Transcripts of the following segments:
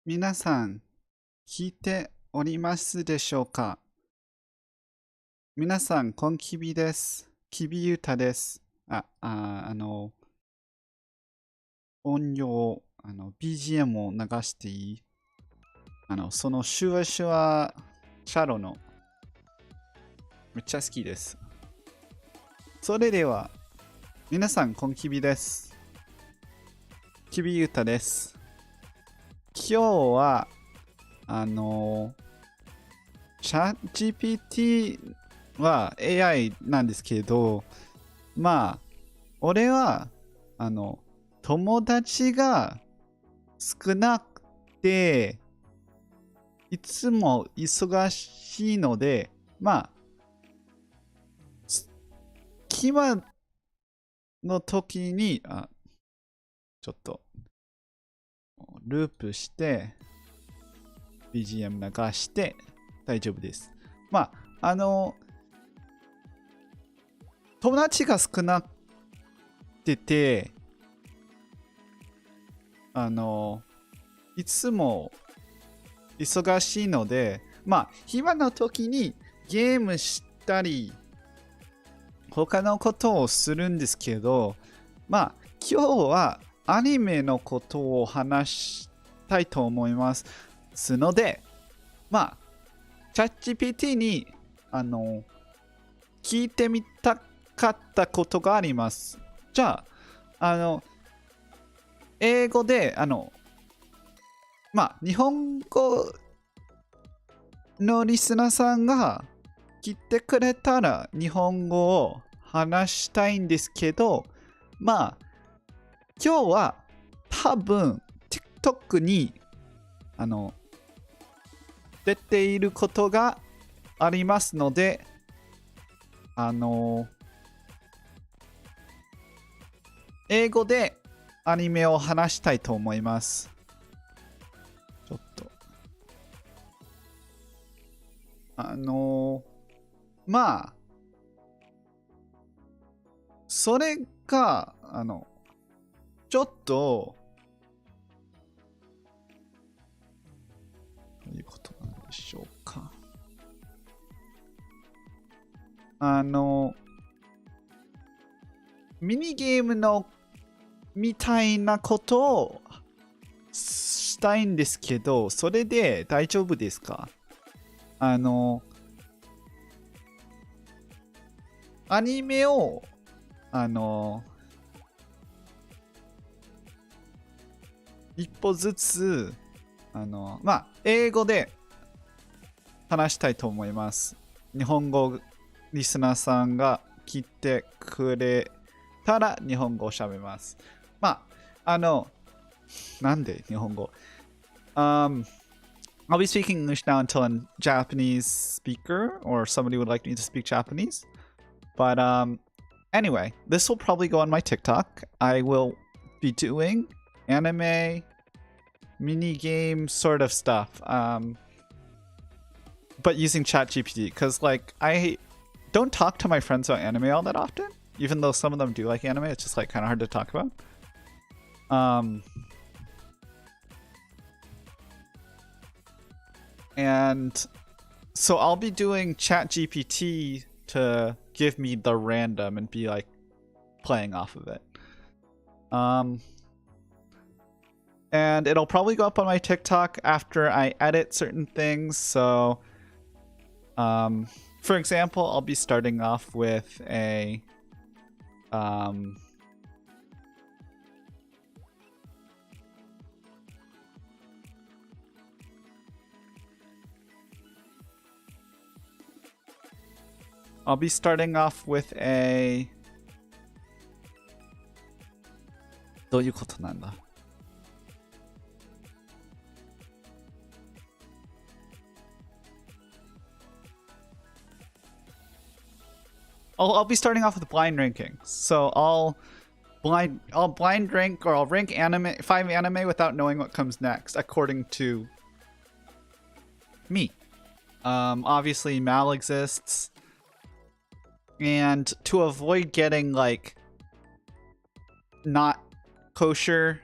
皆さん、聞いておりますでしょうか？皆さん、こんきびです。きびゆたです。音量、BGM を流していい？そのシュワシュワシャロのめっちゃ好きです。それでは、皆さん、こんきびです。きびゆたです。今日は、チャット GPT は AI なんですけど、まあ、俺は、友達が少なくて、いつも忙しいので、暇の時に、ちょっと、ループして、BGM 流して大丈夫です。友達が少なくて、いつも忙しいので、暇の時にゲームしたり、他のことをするんですけど、今日はアニメのことを話したいと思いますので、チャット GPT に、聞いてみたかったことがあります。じゃあ、英語で、日本語のリスナーさんが聞いてくれたら日本語を話したいんですけど、今日は多分 TikTok に出ていることがありますので、英語でアニメを話したいと思います。ちょっと。それが、ちょっと、どういうことなんでしょうか。ミニゲームのみたいなことをしたいんですけど、それで大丈夫ですか？アニメを、一歩ずつ、英語で話したいと思います。日本語リスナーさんが聞いてくれたら日本語を喋ります。なんで日本語I'll be speaking English now until a Japanese speaker or somebody would like me to speak Japanese. But anyway, this will probably go on my TikTok. I will be doing anime, mini game sort of stuff. But using ChatGPT because I don't talk to my friends about anime all that often, even though some of them do like anime. It's just kind of hard to talk about. And so I'll be doing ChatGPT to give me the random and be playing off of it. And it'll probably go up on my TikTok after I edit certain things. So, for example, I'll be starting off with aどういうことなんだ？I'll be starting off with blind ranking. So I'll blind rank or I'll rank 5 anime without knowing what comes next according to me. Obviously Mal exists. And to avoid getting not kosher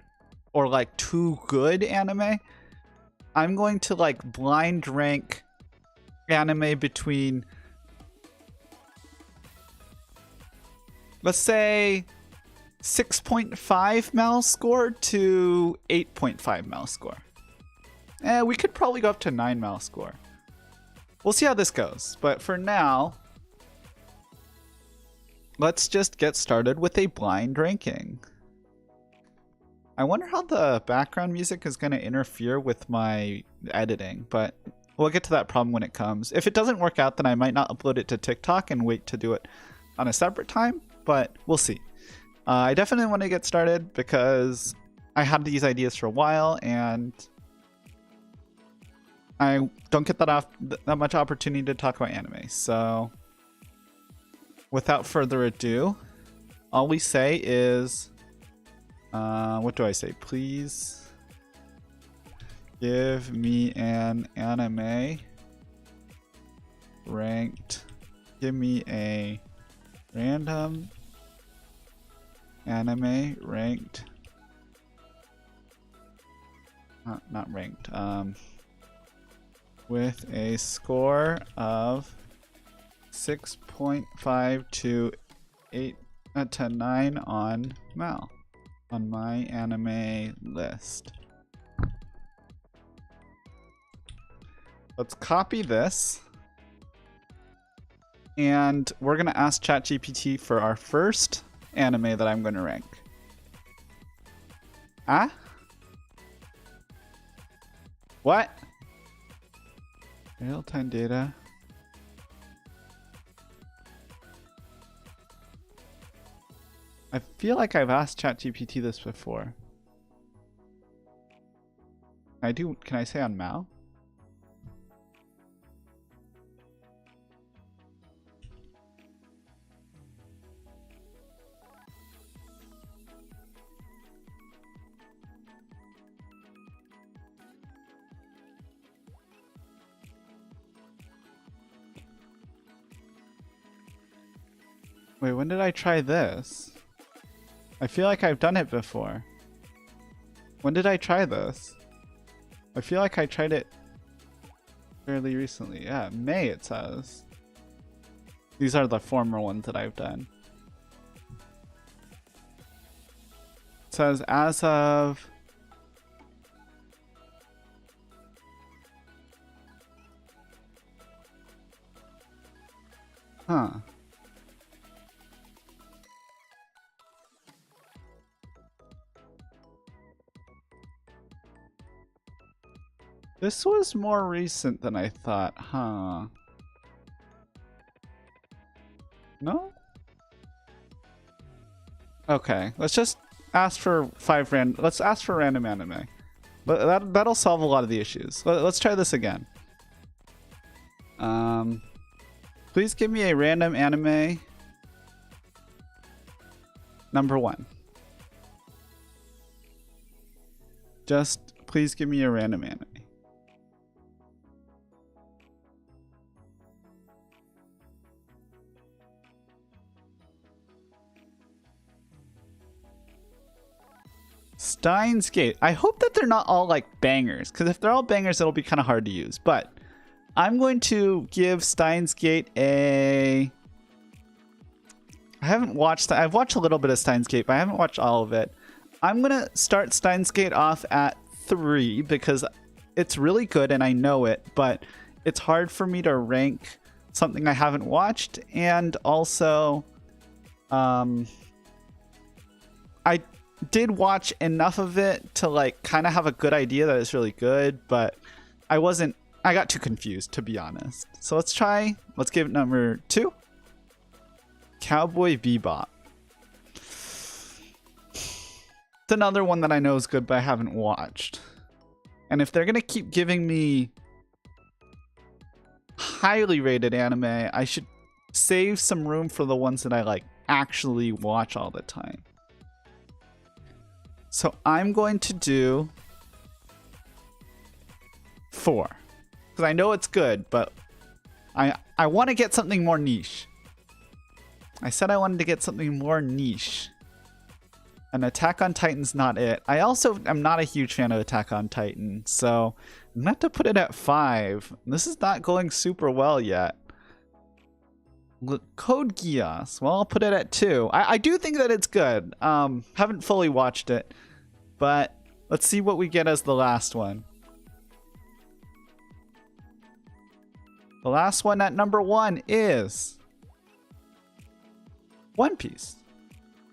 or too good anime, I'm going to like blind rank anime between, let's say, 6.5 mouse score to 8.5 mouse score. We could probably go up to 9 mouse score. We'll see how this goes. But for now, let's just get started with a blind ranking. I wonder how the background music is going to interfere with my editing, but we'll get to that problem when it comes. If it doesn't work out, then I might not upload it to TikTok and wait to do it on a separate time, but we'll see. I definitely want to get started because I had these ideas for a while and I don't get that much opportunity to talk about anime. So without further ado, all we say is, what do I say? Please give me an anime ranked. Give me a random anime ranked. Not ranked. With a score of 6.5 to 8 to 9 on Mal. On my anime list. Let's copy this. And we're going to ask ChatGPT for our first anime that I'm going to rank. Ah? What? Real-time data. I feel like I've asked ChatGPT this before. Can I say on Mao? Wait, when did I try this? I feel like I've done it before. When did I try this? I feel like I tried it fairly recently. Yeah, May it says. These are the former ones that I've done. It says as of... Huh. This was more recent than I thought, huh? No? Okay, let's just ask for let's ask for random anime. That'll solve a lot of the issues. Let's try this again. Please give me a random anime. Number 1. Just please give me a random anime. Steins Gate. I hope that they're not all like bangers, because if they're all bangers, it'll be kind of hard to use. But I'm going to give Steins Gate a... I've watched a little bit of Steins Gate, but I haven't watched all of it. I'm going to start Steins Gate off at 3 because it's really good and I know it, but it's hard for me to rank something I haven't watched. And also, I did watch enough of it to like kind of have a good idea that it's really good, but I got too confused, to be honest. So let's give it number 2. Cowboy Bebop. It's another one that I know is good, but I haven't watched. And if they're gonna keep giving me highly rated anime, I should save some room for the ones that I like actually watch all the time. So I'm going to do 4. Because I know it's good, but I want to get something more niche. I said I wanted to get something more niche. And Attack on Titan's not it. I also am not a huge fan of Attack on Titan, so I'm gonna have to put it at 5. This is not going super well yet. Code Geass. Well, I'll put it at 2. I do think that it's good. Haven't fully watched it, but let's see what we get as the last one. The last one at number 1 is One Piece.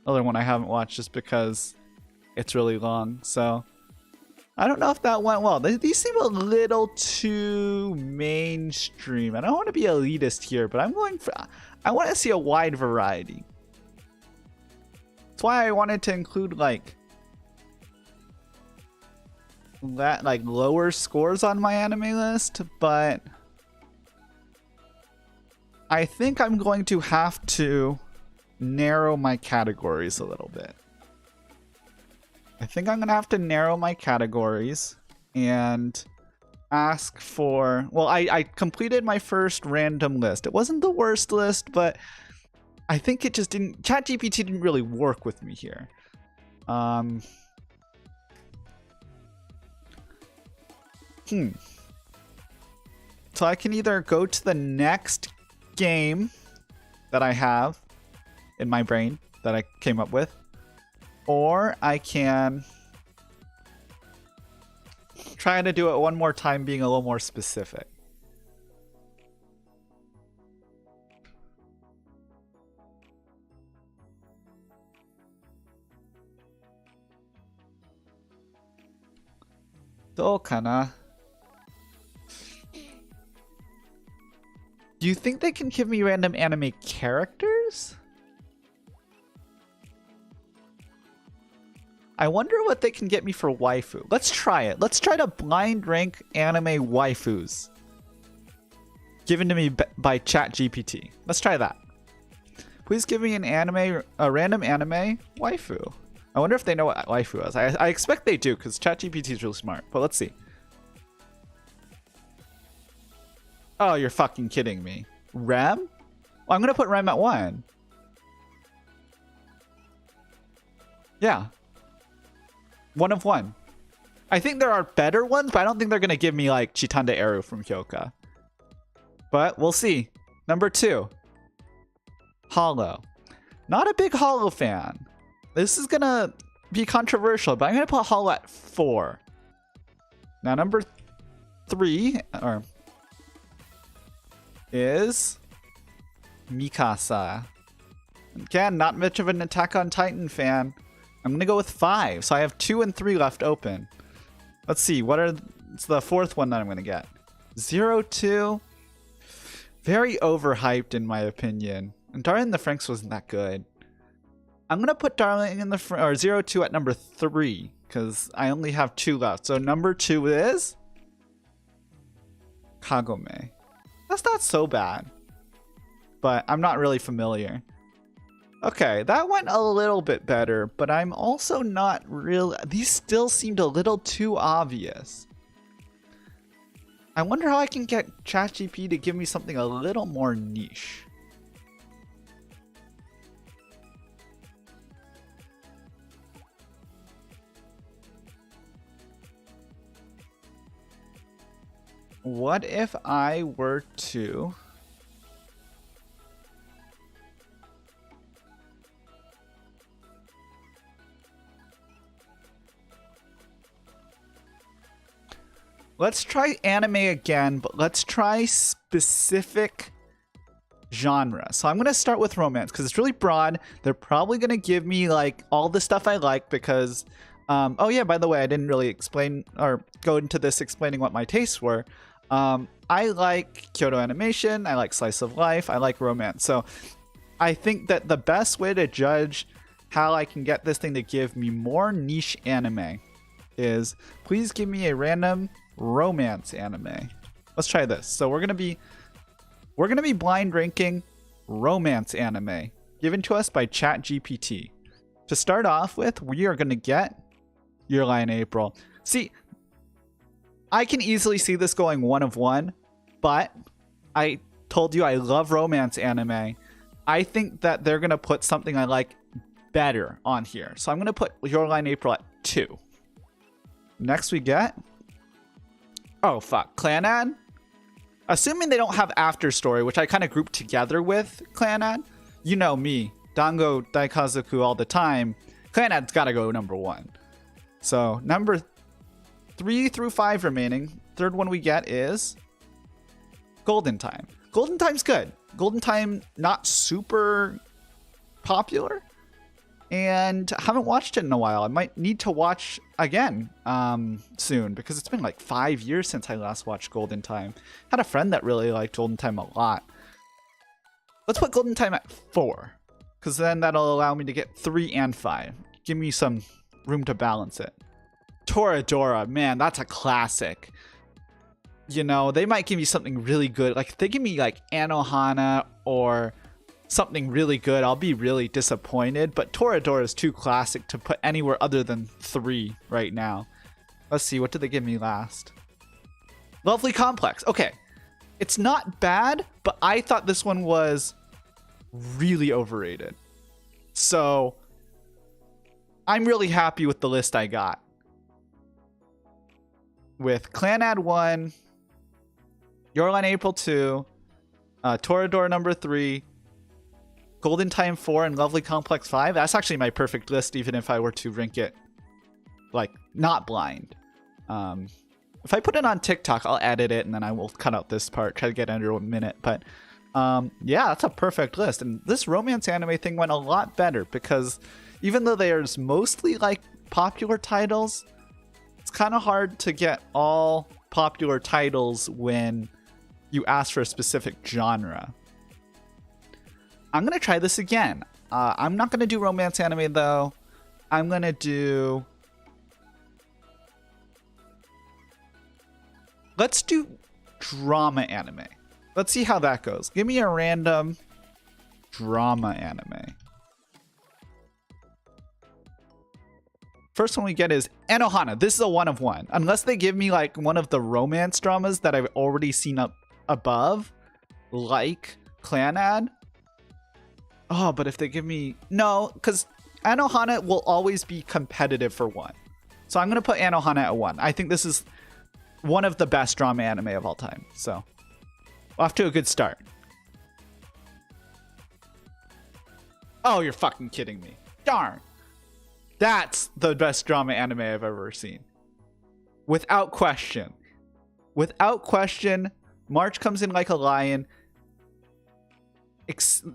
Another one I haven't watched just because it's really long. So I don't know if that went well. These seem a little too mainstream. I don't want to be elitist here, but I want to see a wide variety. That's why I wanted to include like lower scores on my anime list, but I think I'm going to have to narrow my categories a little bit. I think I'm going to have to narrow my categories and ask for... Well, I completed my first random list. It wasn't the worst list, but I think it just didn't... ChatGPT didn't really work with me here. So I can either go to the next game that I have in my brain that I came up with, or I can try to do it one more time, being a little more specific. Do you think they can give me random anime characters? I wonder what they can get me for waifu. Let's try it. Let's try to blind rank anime waifus given to me by ChatGPT. Let's try that. Please give me a random anime waifu. I wonder if they know what waifu is. I expect they do because ChatGPT is really smart. But let's see. Oh, you're fucking kidding me. Rem? Well, I'm gonna put Rem at 1. Yeah. 1 of 1. I think there are better ones, but I don't think they're gonna give me like Chitanda Eru from Hyoka. But we'll see. Number 2. Hollow. Not a big Hollow fan. This is gonna be controversial, but I'm gonna put Hollow at 4. Now number 3, is Mikasa. Again, not much of an Attack on Titan fan. I'm gonna go with 5, so I have 2 and 3 left open. Let's see, it's the 4th one that I'm gonna get. 02. Very overhyped in my opinion. And Darling in the Franxx wasn't that good. I'm gonna put Darling in the 02 at number 3, because I only have 2 left. So number 2 is Kagome. That's not so bad, but I'm not really familiar. Okay, that went a little bit better, but I'm also not really... These still seemed a little too obvious. I wonder how I can get ChatGPT to give me something a little more niche. What if I were to... Let's try anime again, but let's try specific genre. So I'm going to start with romance because it's really broad. They're probably going to give me like all the stuff I like because... oh yeah, by the way, I didn't really explain or go into this explaining what my tastes were. I like Kyoto animation, I like slice of life, I like romance. So I think that the best way to judge how I can get this thing to give me more niche anime is please give me a random romance anime. Let's try this. So we're gonna be blind ranking romance anime given to us by ChatGPT. To start off with, we are gonna get Your Lie in April. See, I can easily see this going 1 of 1, but I told you I love romance anime. I think that they're gonna put something I like better on here. So I'm going to put Your Lie in April at 2. Next we get... Oh, fuck. Clannad? Assuming they don't have After Story, which I kind of grouped together with Clannad. You know me. Dango Daikazoku all the time. Clannad's got to go number 1. So number 3 through 5 remaining. Third one we get is Golden Time. Golden Time's good. Golden Time, not super popular. And I haven't watched it in a while. I might need to watch again soon because it's been like 5 years since I last watched Golden Time. Had a friend that really liked Golden Time a lot. Let's put Golden Time at 4 because then that'll allow me to get 3 and 5. Give me some room to balance it. Toradora, man, that's a classic. You know, they might give me something really good. Like if they give me like Anohana or something really good, I'll be really disappointed. But Toradora is too classic to put anywhere other than 3 right now. Let's see, what did they give me last? Lovely Complex. Okay, it's not bad, but I thought this one was really overrated. So I'm really happy with the list I got. With Clannad 1, Your Lie in April 2, Toradora number 3, Golden Time 4, and Lovely Complex 5. That's actually my perfect list, even if I were to rank it, like, not blind. If I put it on TikTok, I'll edit it, and then I will cut out this part, try to get under 1 minute. But, yeah, that's a perfect list. And this romance anime thing went a lot better, because even though there's mostly, like, popular titles, it's kind of hard to get all popular titles when you ask for a specific genre. I'm going to try this again. I'm not going to do romance anime, though. I'm going to do... Let's do drama anime. Let's see how that goes. Give me a random drama anime. First one we get is Anohana. This is a 1 of 1. Unless they give me like one of the romance dramas that I've already seen up above, like Clannad. Oh, but if they give me... No, because Anohana will always be competitive for 1. So I'm going to put Anohana at 1. I think this is one of the best drama anime of all time. So, off to a good start. Oh, you're fucking kidding me. Darn. That's the best drama anime I've ever seen. Without question. Without question, March Comes in Like a Lion.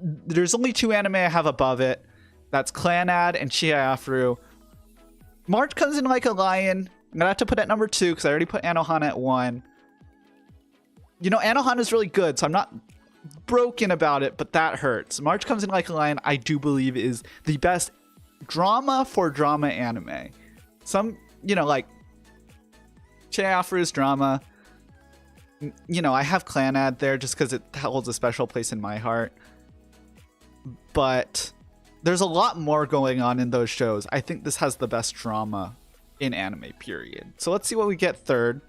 There's only 2 anime I have above it. That's Clannad and Chiafru. March Comes in Like a Lion. I'm gonna have to put it at number 2 because I already put Anohana at 1. You know, Anohana is really good, so I'm not broken about it, but that hurts. March Comes in Like a Lion, I do believe, is the best drama for drama anime. Some, you know, like Chiafru's drama. You know, I have Clannad there just because it holds a special place in my heart. But there's a lot more going on in those shows. I think this has the best drama in anime, period. So let's see what we get third.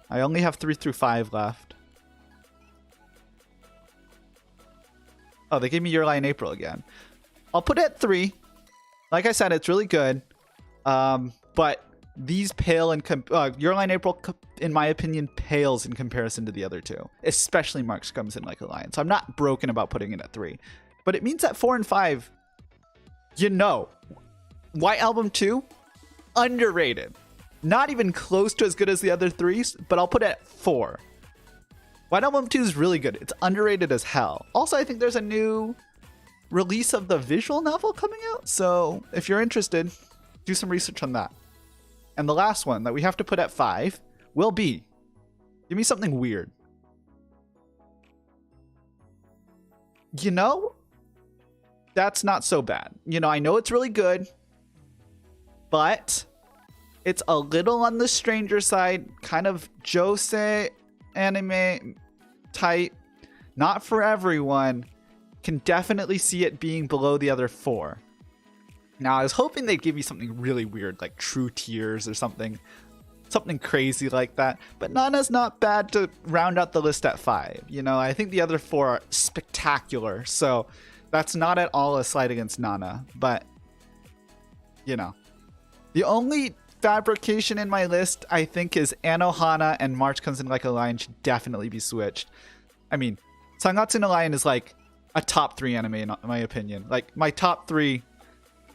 I only have 3 through 5 left. Oh, they gave me Your Lie in April again. I'll put it at 3. Like I said, it's really good. But these pale in Your Lie in April, in my opinion, pales in comparison to the other 2. Especially March Comes in Like a Lion. So I'm not broken about putting it at 3. But it means that 4 and 5, you know, White Album 2, underrated. Not even close to as good as the other 3s, but I'll put it at 4. White Album 2 is really good. It's underrated as hell. Also, I think there's a new release of the visual novel coming out. So if you're interested, do some research on that. And the last one that we have to put at 5 will be, give me something weird. You know, that's not so bad. You know, I know it's really good, but it's a little on the stranger side, kind of josei anime type. Not for everyone. Can definitely see it being below the other 4. Now, I was hoping they'd give me something really weird, like True Tears or something crazy like that. But Nana's not bad to round out the list at 5. You know, I think the other 4 are spectacular. So that's not at all a slight against Nana. But you know. The only fabrication in my list, I think, is Anohana and March Comes in Like a Lion should definitely be switched. I mean, Sangatsu no Lion is like a top 3 anime in my opinion. Like my top 3,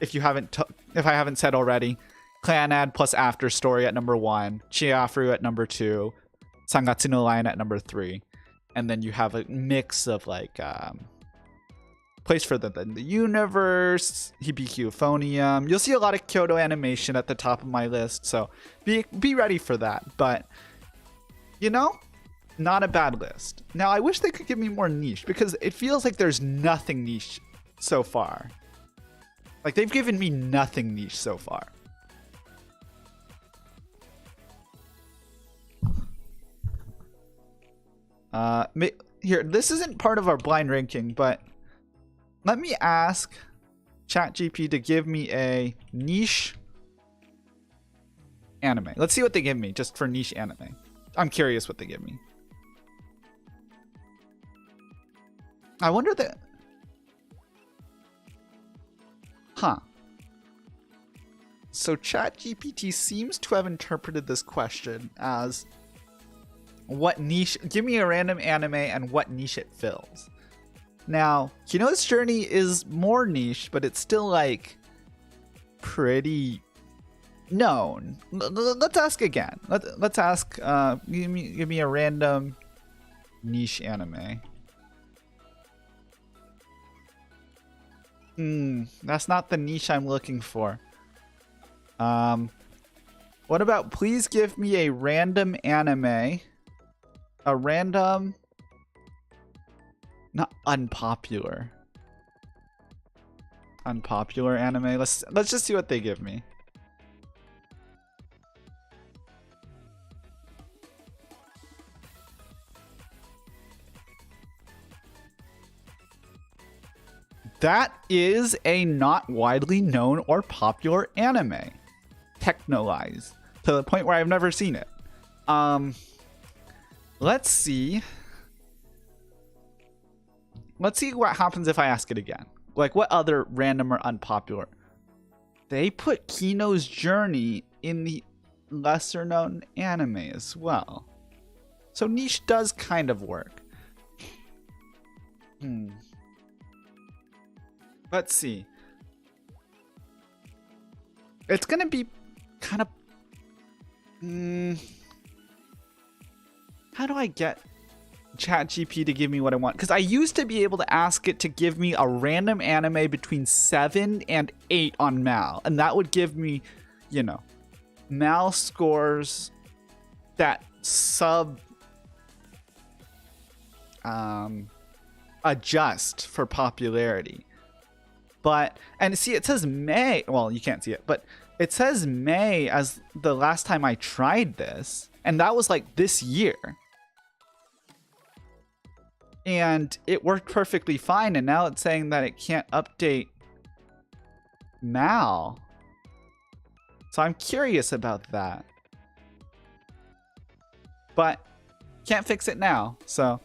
if I haven't said already, Clanad plus After Story at number 1, Chiafru at number 2, Sangatsu no Lion at number 3, and then you have a mix of like Place for the Universe, Hibiki Euphonium. You'll see a lot of Kyoto Animation at the top of my list, so be ready for that. But, you know, not a bad list. Now, I wish they could give me more niche, because it feels like there's nothing niche so far. Like, they've given me nothing niche so far. Here, this isn't part of our blind ranking, but let me ask ChatGPT to give me a niche anime. Let's see what they give me just for niche anime. I'm curious what they give me. I wonder that... Huh. So ChatGPT seems to have interpreted this question as what niche... Give me a random anime and what niche it fills. Now, Kino's Journey is more niche, but it's still, like, pretty known. Let's ask again. Let's ask, give me a random niche anime. That's not the niche I'm looking for. What about, please give me a random anime. A random... Not unpopular. Unpopular anime. Let's just see what they give me. That is a not widely known or popular anime. Technolize. To the point where I've never seen it. Let's see. Let's see what happens if I ask it again. Like, what other random or unpopular? They put Kino's Journey in the lesser known anime as well. So niche does kind of work. Let's see. It's gonna be kind of... How do I get ChatGPT to give me what I want? Because I used to be able to ask it to give me a random anime between 7 and 8 on Mal. And that would give me, you know, Mal scores that adjust for popularity. But, and see, it says May. Well, you can't see it, but it says May as the last time I tried this. And that was like this year. And it worked perfectly fine. And now it's saying that it can't update Mal. So I'm curious about that. But can't fix it now. So,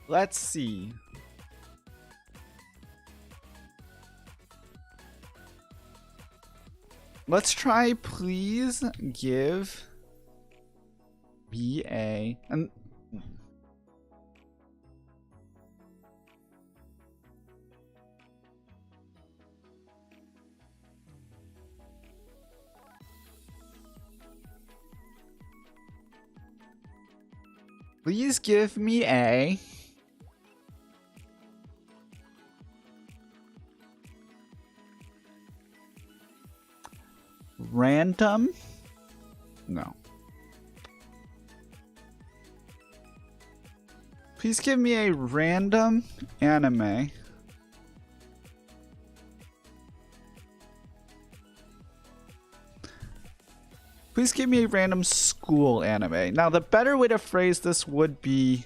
let's see. Let's try, please give me a... Please give me a... Random? No. Please give me a random anime. Please give me a random school anime. Now, the better way to phrase this would be,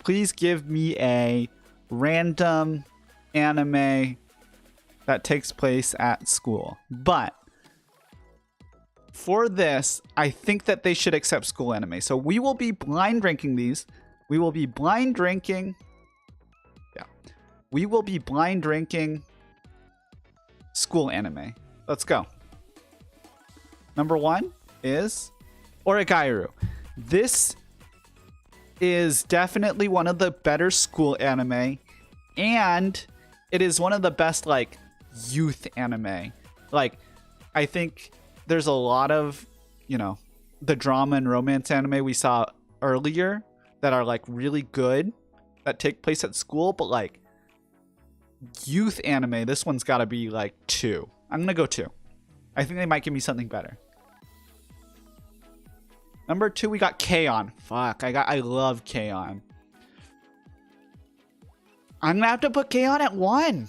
please give me a random anime that takes place at school. But for this, I think that they should accept school anime. So we will be blind ranking these. We will be blind ranking. Yeah. We will be blind ranking school anime. Let's go. Number 1 is Origairu. This is definitely one of the better school anime, and it is one of the best like youth anime. Like, I think there's a lot of, you know, the drama and romance anime we saw earlier that are like really good that take place at school, but like youth anime, this one's got to be like 2. I'm gonna go 2. I think they might give me something better. Number 2, we got K-On! Fuck, I love K-On! I'm gonna have to put K-On! At 1.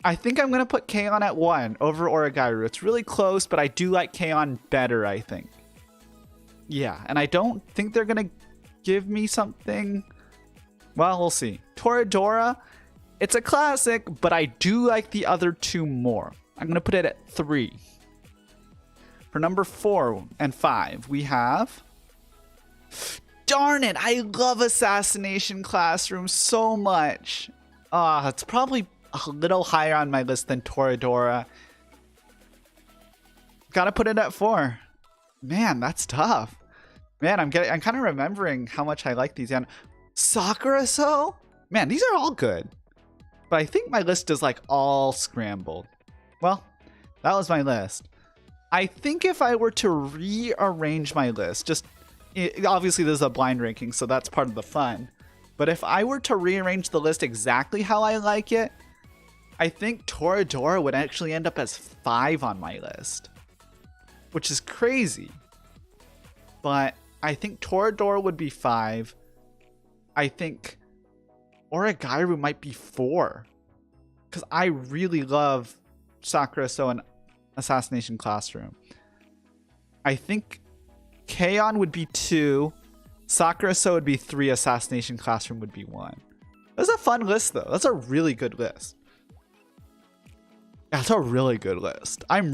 I think I'm gonna put K-On! At 1 over Origairu. It's really close, but I do like K-On! Better, I think. Yeah, and I don't think they're gonna give me something. Well, we'll see. Toradora, it's a classic, but I do like the other 2 more. I'm gonna put it at 3. For number 4 and 5, we have... Darn it, I love Assassination Classroom so much. It's probably a little higher on my list than Toradora. Gotta put it at 4. Man, that's tough. Man, I'm kind of remembering how much I like these. And Sakura So? Man, these are all good. But I think my list is like all scrambled. Well, that was my list. I think if I were to rearrange my list, obviously this is a blind ranking, so that's part of the fun. But if I were to rearrange the list exactly how I like it, I think Toradora would actually end up as 5 on my list, which is crazy. But I think Toradora would be 5. I think Origairu might be 4, because I really love Sakura So and Assassination Classroom. I think K-On! Would be 2, Sakura So would be 3, Assassination Classroom would be 1. That's a fun list though. That's a really good list. That's a really good list. I'm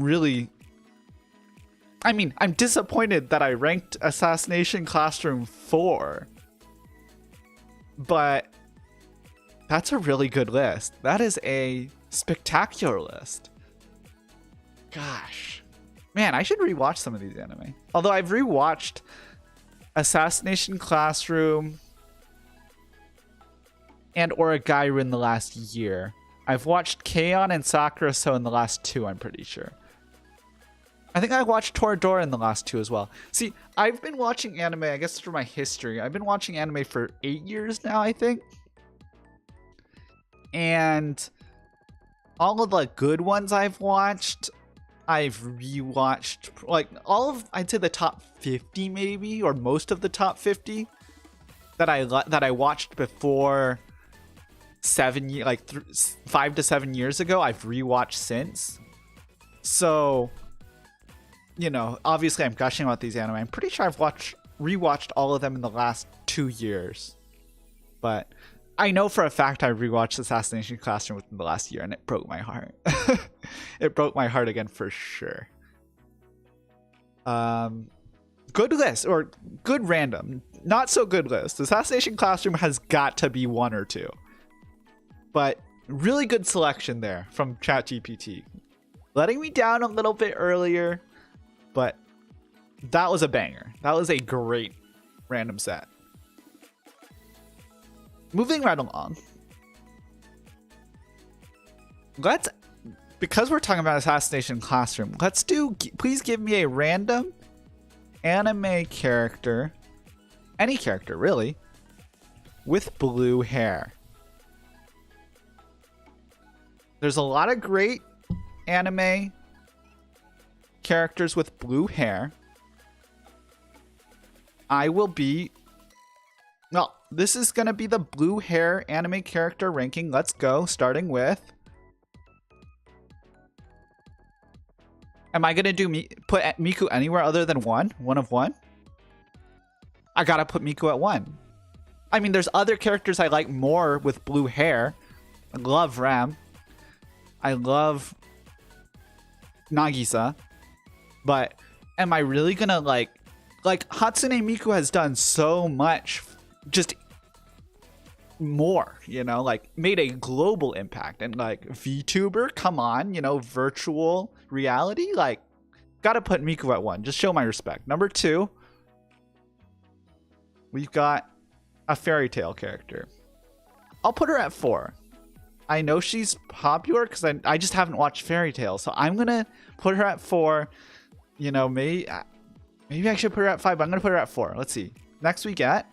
disappointed that I ranked Assassination Classroom 4. But that's a really good list. That is a spectacular list. Gosh. Man, I should rewatch some of these anime. Although I've rewatched Assassination Classroom and Origairu in the last year. I've watched K-On! And Sakura So in the last 2, I'm pretty sure. I think I watched Toradora in the last 2 as well. See, I've been watching anime, I guess through my history. I've been watching anime for 8 years now, I think. And all of the good ones I've watched, I've rewatched, like all of, I'd say the top 50 maybe, or most of the top 50 that I watched before 5 to 7 years ago. I've rewatched since. So, you know, obviously I'm gushing about these anime. I'm pretty sure I've rewatched all of them in the last 2 years, but I know for a fact I rewatched Assassination Classroom within the last year, and it broke my heart. It broke my heart again for sure. Good list, or good random. Not so good list. Assassination Classroom has got to be 1 or 2. But really good selection there from ChatGPT. Letting me down a little bit earlier, but that was a banger. That was a great random set. Moving right along. Because we're talking about Assassination Classroom, please give me a random anime character, any character really, with blue hair. There's a lot of great anime characters with blue hair. This is going to be the blue hair anime character ranking. Let's go, starting with... Am I going to put Miku anywhere other than 1? 1 of 1? I got to put Miku at 1. I mean, there's other characters I like more with blue hair. I love Ram. I love Nagisa. But am I really gonna like Hatsune Miku has done so much, just more, you know, like made a global impact, and like VTuber, come on, you know, virtual reality, like gotta put Miku at 1. Just show my respect. Number 2, we've got a fairy tale character. I'll put her at 4. I know she's popular because I just haven't watched Fairy Tail, so I'm gonna put her at 4. You know, maybe I should put her at 5, but I'm gonna put her at 4. Let's see. Next we get,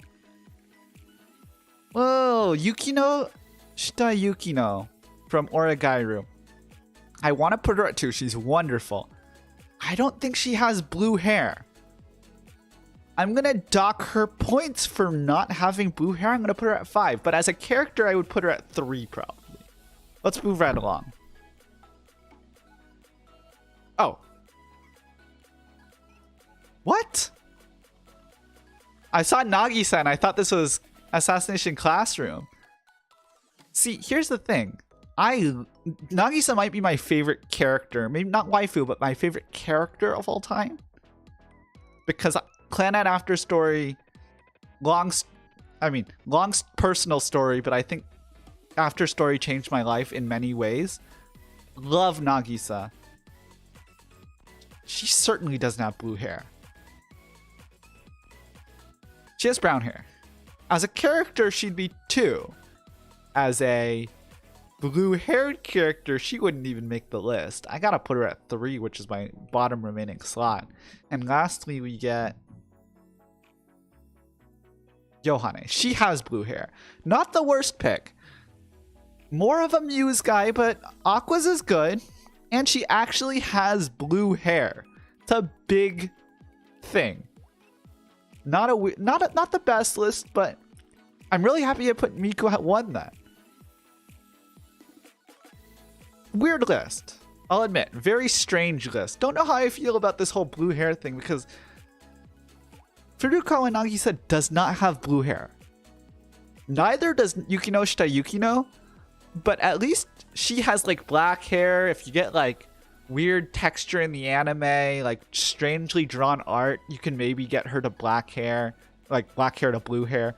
whoa, Yukino Shita Yukino from Oragairu. I want to put her at 2. She's wonderful. I don't think she has blue hair. I'm gonna dock her points for not having blue hair. I'm gonna put her at 5, but as a character, I would put her at 3 probably. Let's move right along. Oh. What? I saw Nagisa and I thought this was Assassination Classroom. See, here's the thing. Nagisa might be my favorite character. Maybe not waifu, but my favorite character of all time. Because Clannad After Story, long personal story, but I think After Story changed my life in many ways. Love Nagisa. She certainly doesn't have blue hair. She has brown hair. As a character, she'd be 2. As a blue-haired character, she wouldn't even make the list. I gotta put her at 3, which is my bottom remaining slot. And lastly, we get Yohane. She has blue hair. Not the worst pick. More of a Muse guy, but Aqua's is good. And she actually has blue hair. It's a big thing. Not the best list, but I'm really happy I put Miku at 1 then. Weird list. I'll admit, very strange list. Don't know how I feel about this whole blue hair thing because Furukawa Nagisa does not have blue hair. Neither does Yukino Shita Yukino, but at least she has like black hair. If you get like weird texture in the anime, like strangely drawn art, you can maybe get her to black hair, like black hair to blue hair.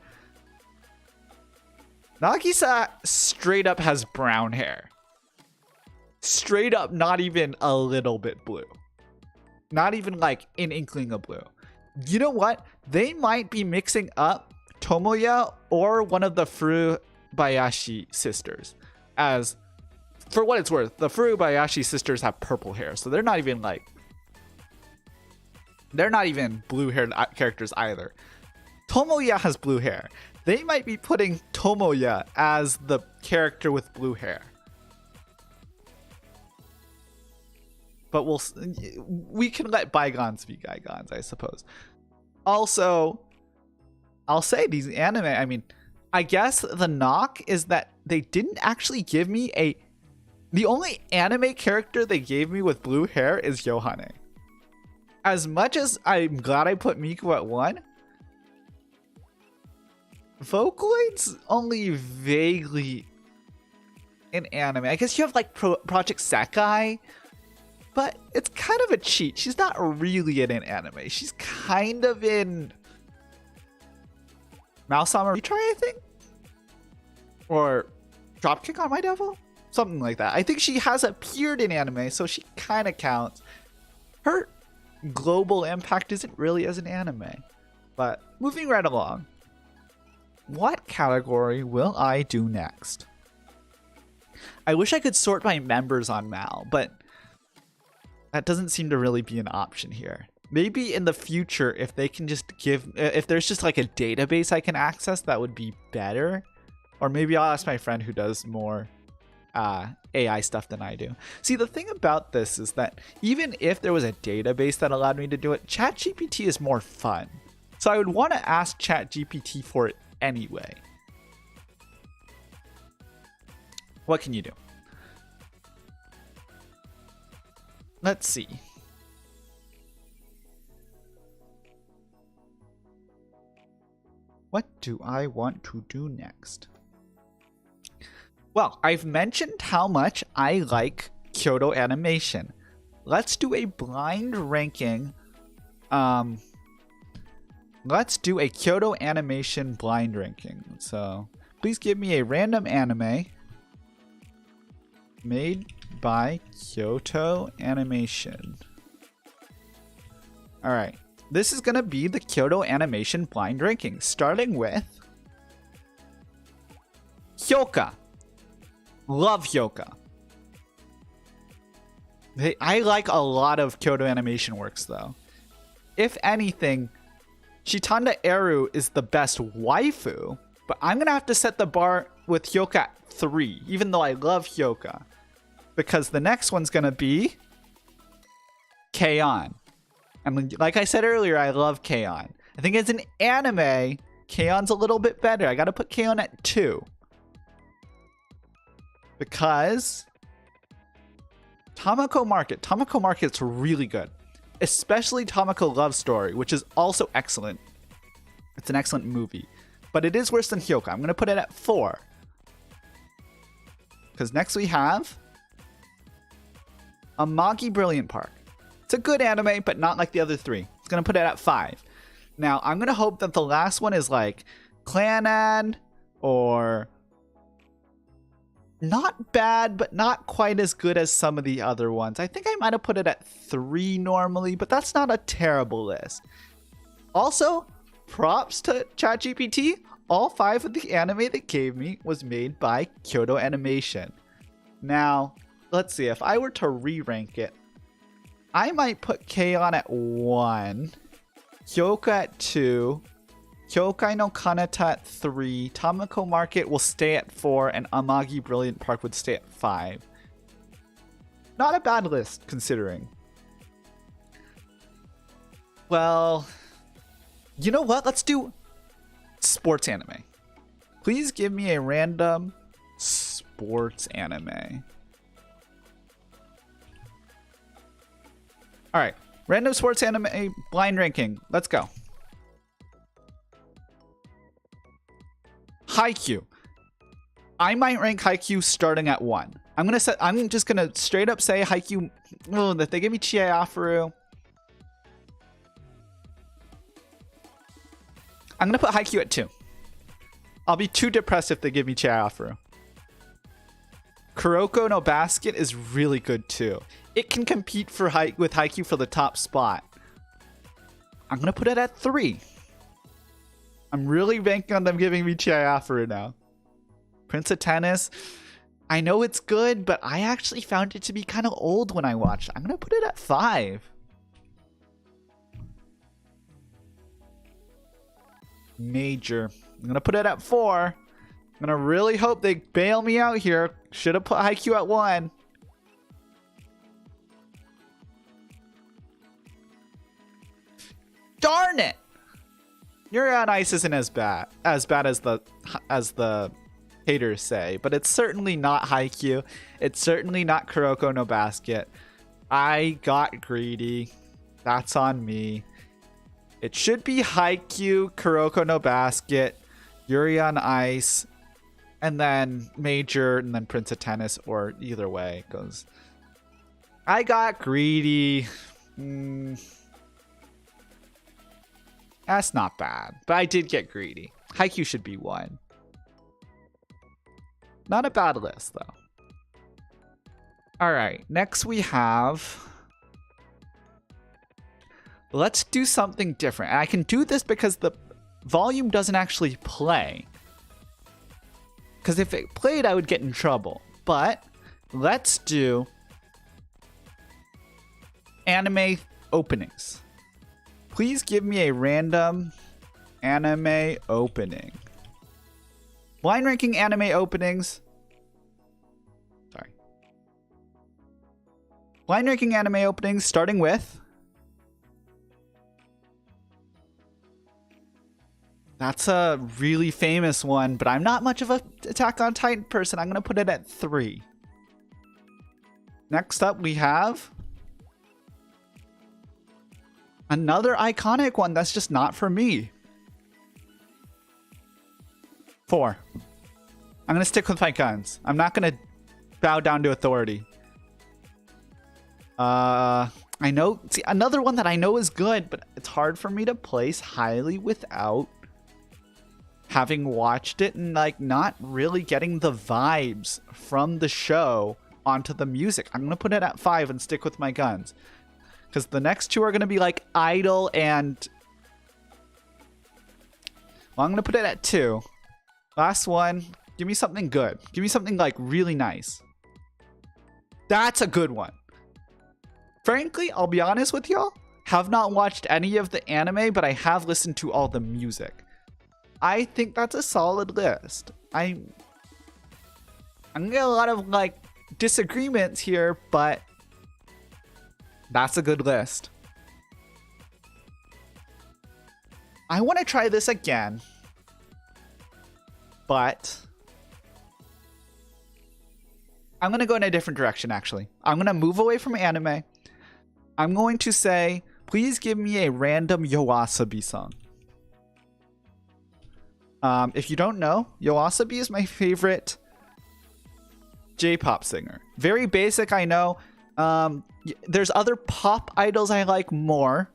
Nagisa straight up has brown hair. Straight up, not even a little bit blue. Not even like an inkling of blue. You know what? They might be mixing up Tomoya or one of the Furubayashi sisters. As, for what it's worth, the Furubayashi sisters have purple hair, so they're not even blue-haired characters either. Tomoya has blue hair. They might be putting Tomoya as the character with blue hair. But we can let bygones be bygones, I suppose. Also, I'll say these anime, I mean, I guess the knock is that they didn't actually give me the only anime character they gave me with blue hair is Yohane. As much as I'm glad I put Miku at 1, Vocaloid's only vaguely an anime. I guess you have like Project Sekai, but it's kind of a cheat. She's not really in an anime. She's kind of in Mouse-sama Retry, I think? Or Dropkick on My Devil? Something like that. I think she has appeared in anime, so she kind of counts. Her global impact isn't really as an anime. But moving right along. What category will I do next? I wish I could sort by members on Mal, but that doesn't seem to really be an option here. Maybe in the future, if they can just if there's just like a database I can access, that would be better. Or maybe I'll ask my friend who does more AI stuff than I do. See, the thing about this is that even if there was a database that allowed me to do it, ChatGPT is more fun. So I would want to ask ChatGPT for it anyway. What can you do? Let's see. What do I want to do next? Well, I've mentioned how much I like Kyoto Animation. Let's do a blind ranking Let's do a Kyoto Animation blind ranking. So please give me a random anime made by Kyoto Animation. All right. This is going to be the Kyoto Animation blind ranking, starting with Hyoka. Love Hyoka. I like a lot of Kyoto Animation works, though. If anything, Shitanda Eru is the best waifu, but I'm going to have to set the bar with Hyoka at 3, even though I love Hyoka. Because the next one's going to be K-On! And like I said earlier, I love K-On! I think as an anime, K-On's a little bit better. I gotta put K-On! At 2. Because Tamako Market's really good. Especially Tamako Love Story, which is also excellent. It's an excellent movie. But it is worse than Hyoka. I'm gonna put it at 4. Because next we have Amagi Brilliant Park. It's a good anime, but not like the other 3. It's going to put it at 5. Now, I'm going to hope that the last one is like Clanan or not bad, but not quite as good as some of the other ones. I think I might have put it at 3 normally, but that's not a terrible list. Also, props to ChatGPT. All 5 of the anime they gave me was made by Kyoto Animation. Now, let's see. If I were to re-rank it, I might put K-On! At 1, Hyoka at 2, Kyokai no Kanata at 3, Tamako Market will stay at 4, and Amagi Brilliant Park would stay at 5. Not a bad list, considering. Well, you know what? Let's do sports anime. Please give me a random sports anime. All right, random sports anime blind ranking. Let's go. Haikyuu. I might rank Haikyuu starting at 1. I'm just gonna straight up say Haikyuu. Oh, if they give me Chie-Afaru, I'm gonna put Haikyuu at 2. I'll be too depressed if they give me Chie-Afaru. Kuroko no Basket is really good too. It can compete with Haikyuu for the top spot. I'm gonna put it at 3. I'm really banking on them giving me Chie-Afaru now. Prince of Tennis, I know it's good, but I actually found it to be kind of old when I watched. I'm gonna put it at 5. Major, I'm gonna put it at 4. I'm gonna really hope they bail me out here. Should have put Haikyuu at 1. Darn it! Yuri on Ice isn't as bad as the haters say, but it's certainly not Haikyuu. It's certainly not Kuroko no Basket. I got greedy. That's on me. It should be Haikyuu, Kuroko no Basket, Yuri on Ice, and then Major, and then Prince of Tennis, or either way it goes. I got greedy. That's not bad, but I did get greedy. Haikyuu should be 1. Not a bad list, though. All right, next we have... Let's do something different. And I can do this because the volume doesn't actually play. Because if it played, I would get in trouble. But let's do anime openings. Please give me a random anime opening. Blind ranking anime openings. Sorry. Blind ranking anime openings starting with... That's a really famous one, but I'm not much of a Attack on Titan person. I'm going to put it at 3. Next up, we have another iconic one that's just not for me. 4. I'm going to stick with my guns. I'm not going to bow down to authority. I know, see, another one that I know is good, but it's hard for me to place highly without having watched it and like not really getting the vibes from the show onto the music. I'm gonna put it at 5 and stick with my guns, because the next two are gonna be like Idol and, well, I'm gonna put it at 2. Last one, give me something good. Give me something like really nice. That's a good one. Frankly, I'll be honest with y'all, have not watched any of the anime, but I have listened to all the music. I think that's a solid list. I'm gonna get a lot of like disagreements here, but that's a good list. I want to try this again, but I'm gonna go in a different direction actually. I'm gonna move away from anime. I'm going to say, please give me a random YOASOBI song. If you don't know, YOASOBI is my favorite J-pop singer. Very basic, I know. There's other pop idols I like more,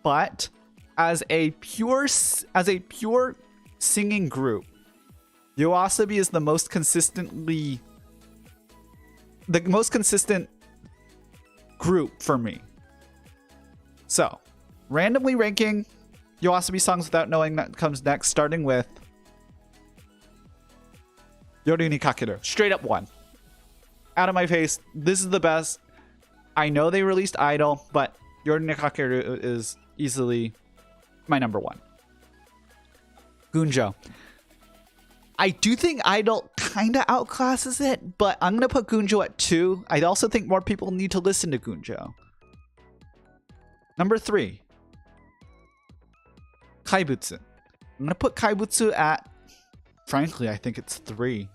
but as a pure singing group, YOASOBI is the most consistent group for me. So, randomly ranking YOASOBI songs without knowing that comes next, starting with Yoru ni Kakeru. Straight up 1. Out of my face, this is the best. I know they released Idol, but Yoru ni Kakeru is easily my number 1. Gunjo. I do think Idol kind of outclasses it, but I'm going to put Gunjo at 2. I also think more people need to listen to Gunjo. Number 3. Kaibutsu. I'm going to put Kaibutsu at, frankly, I think it's 3.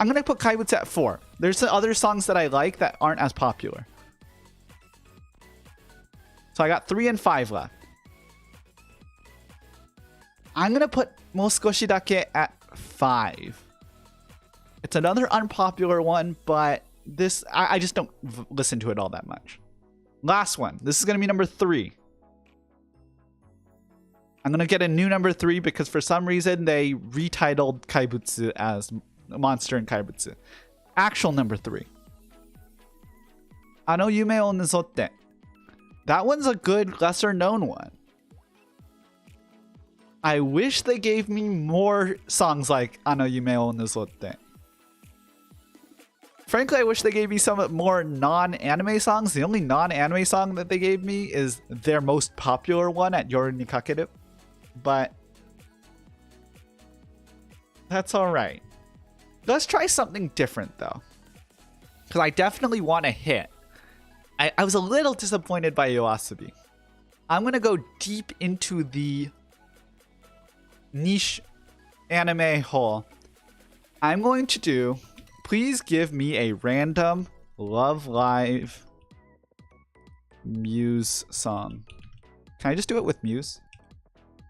I'm going to put Kaibutsu at 4. There's some other songs that I like that aren't as popular. So I got 3 and 5 left. I'm going to put Mouskoshi Dake at 5. It's another unpopular one, but this I just don't listen to it all that much. Last one. This is going to be number 3. I'm going to get a new number 3 because for some reason they retitled Kaibutsu as Monster and Kaibutsu. Actual number 3. Ano Yume o Nuzotte. That one's a good lesser known one. I wish they gave me more songs like Ano Yume o Nuzotte. Frankly, I wish they gave me some more non-anime songs. The only non-anime song that they gave me is their most popular one at Yoru ni Kakeru. But that's alright. Let's try something different though, because I definitely want a hit. I was a little disappointed by YOASOBI. I'm going to go deep into the niche anime hole. I'm going to do, please give me a random Love Live Muse song. Can I just do it with Muse?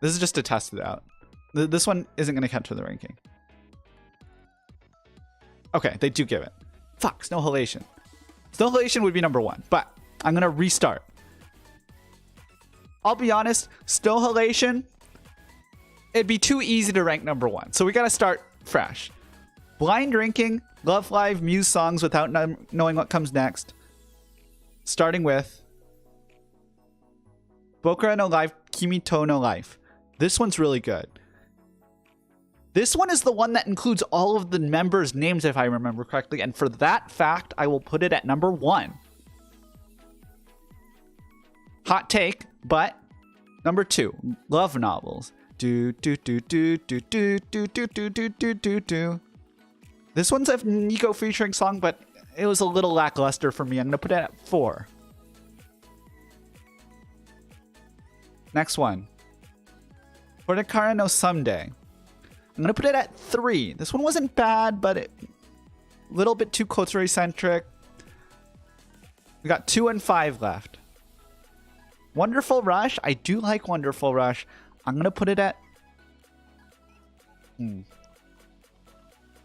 This is just to test it out. This one isn't going to count to the ranking. Okay, they do give it. Fuck, Snow Halation. Snow Halation would be number 1, but I'm going to restart. I'll be honest, Snow Halation, it'd be too easy to rank number 1. So we got to start fresh. Blind ranking Love Live Muse songs without knowing what comes next. Starting with Bokura no Life, Kimi to no Life. This one's really good. This one is the one that includes all of the members' names, if I remember correctly, and for that fact, I will put it at number 1. Hot take, but number 2, love novels. Do do do do do do do do do do do do do. This one's a Nico featuring song, but it was a little lackluster for me. I'm gonna put it at 4. Next one, Kodekara no Someday. I'm going to put it at 3. This one wasn't bad, but a little bit too Kotsuri-centric. We got 2 and 5 left. Wonderful Rush. I do like Wonderful Rush. I'm going to put it at... I'm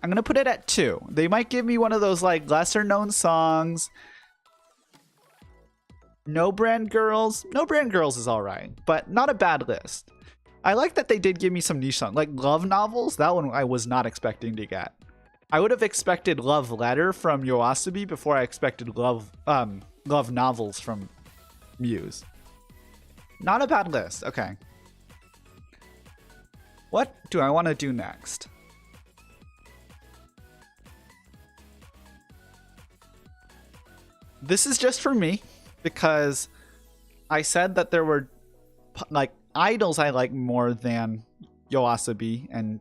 going to put it at 2. They might give me one of those like lesser known songs. No Brand Girls. No Brand Girls is alright, but not a bad list. I like that they did give me some niche songs. Like love novels, that one I was not expecting to get. I would have expected Love Letter from Yoasobi before I expected love novels from Muse. Not a bad list. Okay. What do I want to do next? This is just for me because I said that there were like idols I like more than Yoasobi and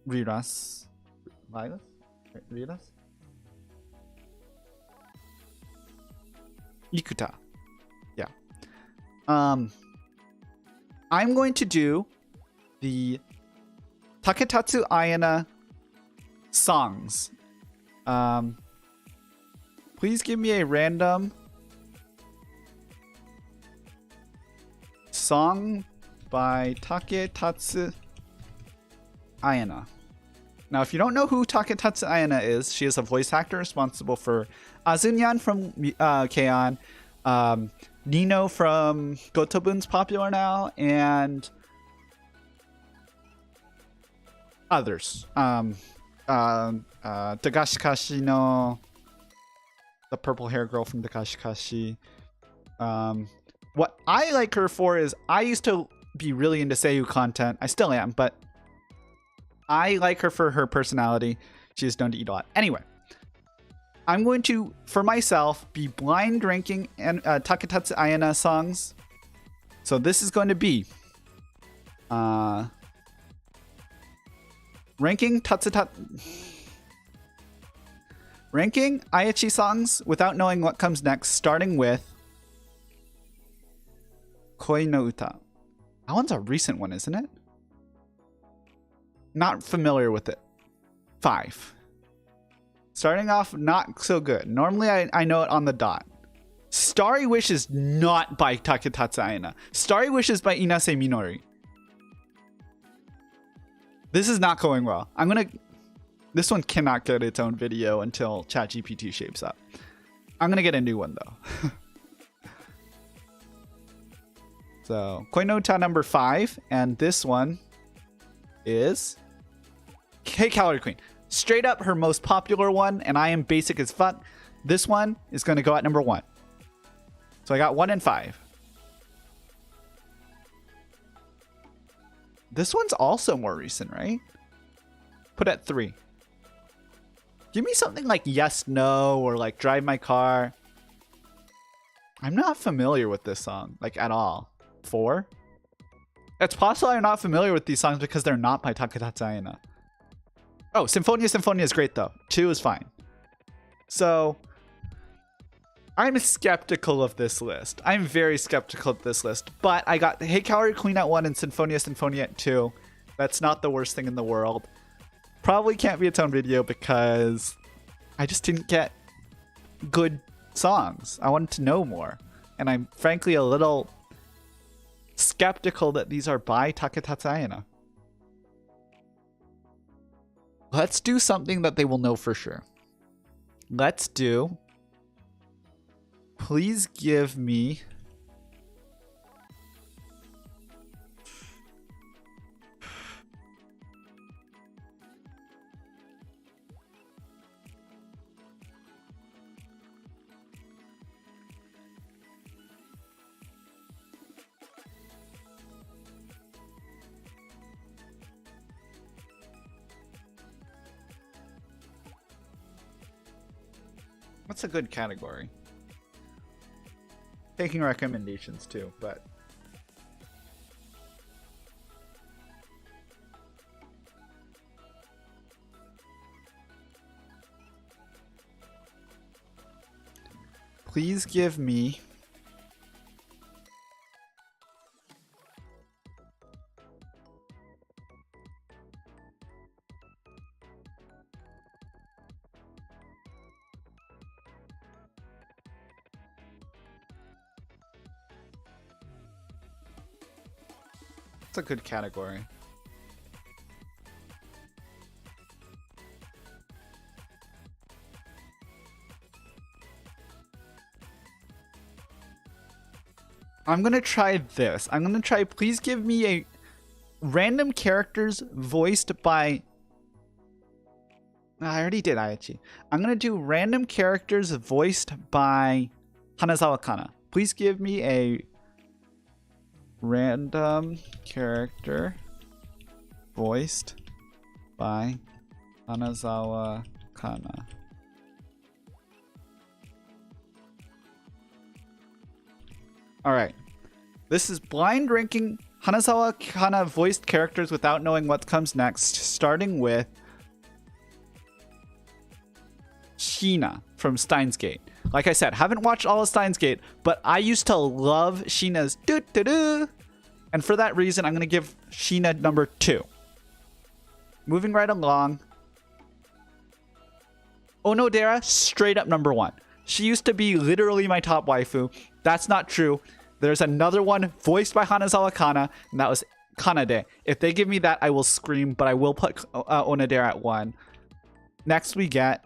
Riras. Riras? Ikuta. Yeah. I'm going to do the Taketatsu Ayana songs. Please give me a random song by Taketatsu Ayana. Now, if you don't know who Taketatsu Ayana is, she is a voice actor responsible for Azunyan from K-On!, Nino from Gotobun's popular now, and others. Dagashikashi no, the purple hair girl from Dagashikashi. What I like her for is I used to be really into Seiyu content. I still am, but I like her for her personality. She is known to eat a lot. Anyway, I'm going to, for myself, be blind ranking and Taketatsu Ayana songs. So this is going to be ranking Aichi songs without knowing what comes next, starting with Koi no Uta. That one's a recent one, isn't it? Not familiar with it. 5. Starting off not so good. Normally I know it on the dot. Starry Wish is not by Taketatsu Ayana. Starry Wish is by Inase Minori. This is not going well. This one cannot get its own video until ChatGPT shapes up. I'm gonna get a new one though. So, Koi no Uta number 5, and this one is Hey Calorie Queen. Straight up her most popular one, and I am basic as fuck. This one is going to go at number 1. So I got 1 and 5. This one's also more recent, right? Put at 3. Give me something like Yes, No, or like Drive My Car. I'm not familiar with this song, like at all. 4? It's possible I'm not familiar with these songs because they're not by Taketatsu Ayana. Oh, Symphonia is great though. 2 is fine. So, I'm skeptical of this list. I'm very skeptical of this list. But I got Hey Calorie Queen at 1 and Symphonia at 2. That's not the worst thing in the world. Probably can't be its own video because I just didn't get good songs. I wanted to know more. And I'm frankly a little skeptical that these are by Taketatsu Ayana. Let's do something that they will know for sure. Let's do... Please give me... What's a good category? Taking recommendations too, but... Please give me... It's a good category. I'm gonna try this. I'm gonna try, please give me a random characters voiced by... I already did Aichi. I'm gonna do random characters voiced by Hanazawa Kana. Please give me a random character voiced by Hanazawa Kana. Alright. This is blind ranking Hanazawa Kana voiced characters without knowing what comes next, starting with Sheena from Steins Gate. Like I said, haven't watched all of Steins Gate, but I used to love Sheena's doo-doo-doo. And for that reason, I'm going to give Sheena number 2. Moving right along. Onodera, straight up number 1. She used to be literally my top waifu. That's not true. There's another one voiced by Hanazawa Kana, and that was Kanade. If they give me that, I will scream, but I will put Onodera at 1. Next we get...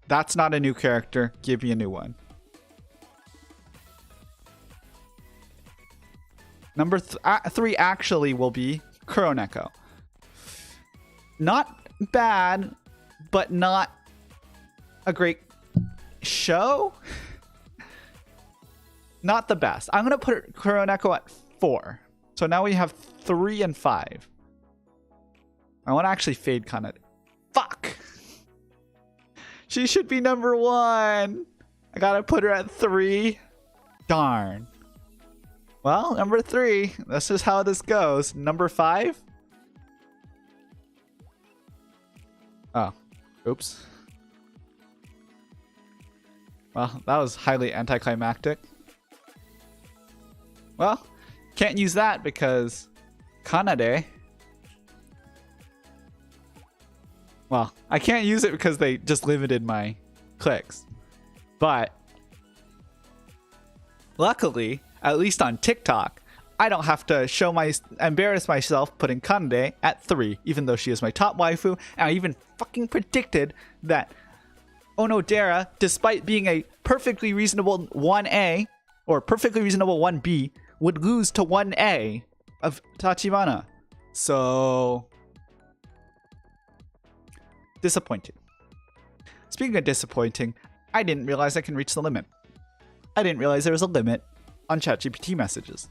That's not a new character. Give me a new one. Number 3 actually will be Kuroneko. Not bad, but not a great show. Not the best. I'm going to put Kuroneko at 4. So now we have 3 and 5. I want to actually fade Kanade. Fuck! She should be number 1. I gotta put her at 3. Darn. Well, number 3. This is how this goes. Number 5? Oh. Oops. Well, that was highly anticlimactic. Well, can't use that because Kanade... Well, I can't use it because they just limited my clicks. But luckily, at least on TikTok, I don't have to embarrass myself putting Kanade at 3, even though she is my top waifu. And I even fucking predicted that Onodera, despite being a perfectly reasonable 1A or perfectly reasonable 1B, would lose to 1A of Tachibana. So... disappointing. Speaking of disappointing, I didn't realize I can reach the limit. I didn't realize there was a limit on ChatGPT messages.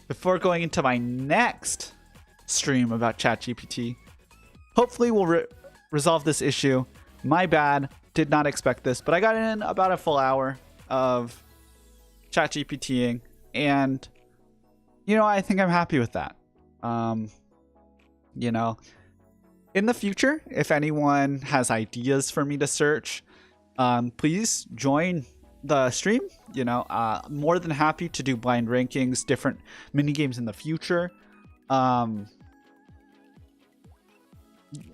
Before going into my next stream about ChatGPT, hopefully we'll resolve this issue. My bad, did not expect this, but I got in about a full hour of ChatGPTing, and you know, I think I'm happy with that. You know, in the future, if anyone has ideas for me to search, please join the stream. You know, more than happy to do blind rankings, different mini games in the future.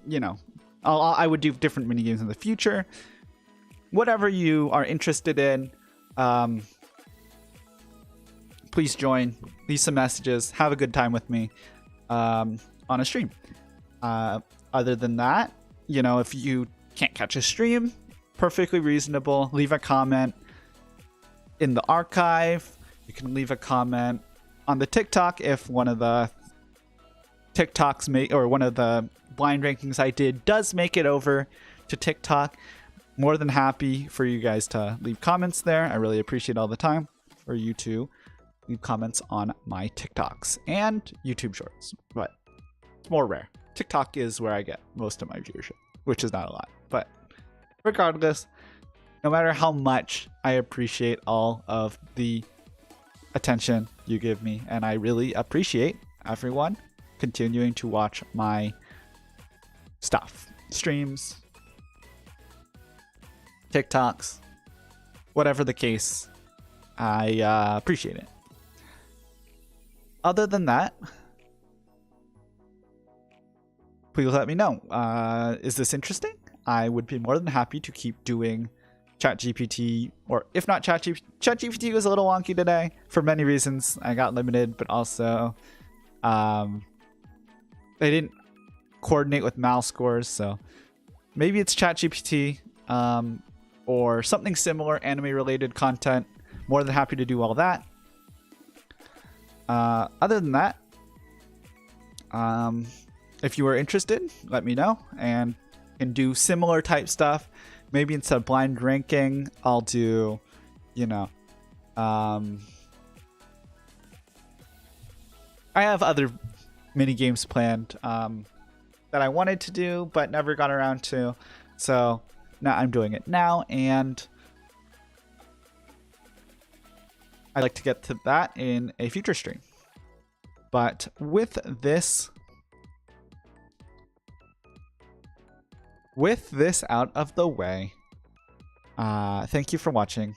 You know, I would do different mini games in the future. Whatever you are interested in, please join. Leave some messages. Have a good time with me. On a stream. Other than that, you know, if you can't catch a stream, perfectly reasonable. Leave a comment in the archive. You can leave a comment on the TikTok if one of the TikToks or one of the blind rankings I did does make it over to TikTok. More than happy for you guys to leave comments there. I really appreciate all the time for you to leave comments on my TikToks and YouTube shorts, but it's more rare. TikTok is where I get most of my viewership, which is not a lot. But regardless, no matter how much, I appreciate all of the attention you give me, and I really appreciate everyone continuing to watch my stuff. Streams, TikToks, whatever the case, I appreciate it. Other than that, please let me know. Is this interesting? I would be more than happy to keep doing ChatGPT, or if not ChatGPT. ChatGPT was a little wonky today for many reasons. I got limited, but also they didn't coordinate with mouse scores. So maybe it's ChatGPT or something similar, anime-related content. More than happy to do all that. Other than that, if you are interested, let me know and can do similar type stuff. Maybe instead of blind ranking, I'll do, you know, I have other mini games planned that I wanted to do but never got around to. So now I'm doing it now, and I'd like to get to that in a future stream. But with this out of the way, thank you for watching.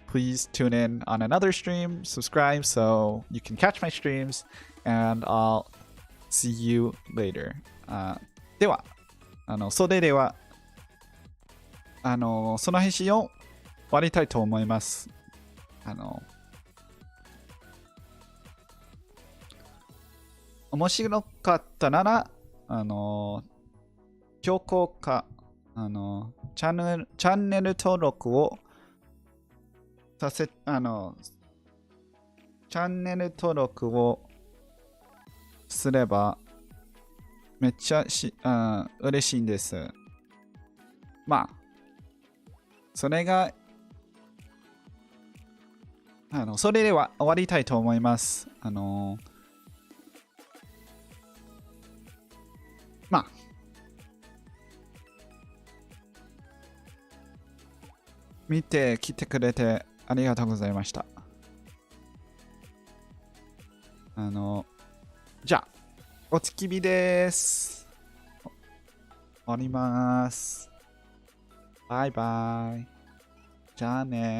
Please tune in on another stream, subscribe so you can catch my streams, and I'll see you later. では、それでは、その配信を終わりたいと思います。面白かったなら、評価、チャンネル登録をチャンネル登録をすればめっちゃ嬉しいんです。まあ、それが、それでは終わりたいと思います。まあ、見てきてくれてありがとうございました。じゃあ、お月見です。終わります。バイバイ。じゃあね。